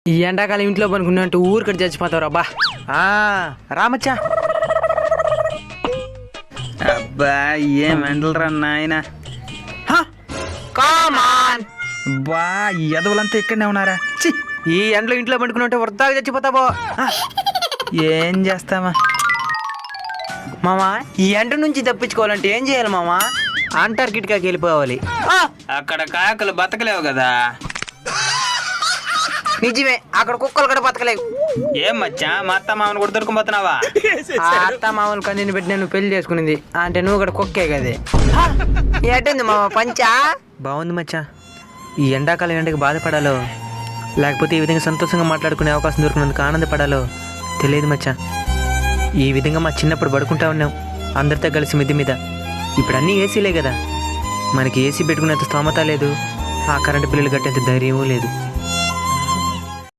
ఈ ఎండాకాలం ఇంట్లో పనుకున్నట్టు ఊరికటి చచ్చిపోతావు అబ్బా. రామచ్చా. అబ్బా ఏం ఎండలరా నాయన. బా ఈ ఎదవులంతా ఇక్కడనే ఉన్నారా? ఈ ఎండలో ఇంట్లో పండుకున్నట్టు వృద్ధాగా చచ్చిపోతావో. ఏం చేస్తామా మామా, ఈ ఎండ నుంచి తప్పించుకోవాలంటే ఏం చేయాలి మామా? అంటార్కిటికాకి వెళ్ళిపోవాలి. అక్కడ కాకలు బతకలేవు కదా. నిజమే, అక్కడ కుక్కలు కూడా బతకలేవు. ఏం మచ్చా మా అత్త మామను కూడా దొరుకుపోతున్నావా? ఆ అత్త మామూలు కన్నీని పెట్టి నేను పెళ్లి చేసుకునింది అంటే నువ్వు కూడా కుక్కే కదే. ఎట్టుంది మామ పంచా? బాగుంది మచ్చా. ఈ ఎండాకాలం ఎండకి బాధపడాలో లేకపోతే ఈ విధంగా సంతోషంగా మాట్లాడుకునే అవకాశం దొరికినందుకు ఆనందపడాలో తెలియదు మచ్చా. ఈ విధంగా మా చిన్నప్పుడు పడుకుంటా ఉన్నాం అందరితో కలిసి మిద్ది మీద. ఇప్పుడు అన్నీ ఏసీలే కదా, మనకి ఏసీ పెట్టుకునేంత స్తోమత లేదు, ఆ కరెంటు బిల్లులు కట్టేంత ధైర్యమూ లేదు.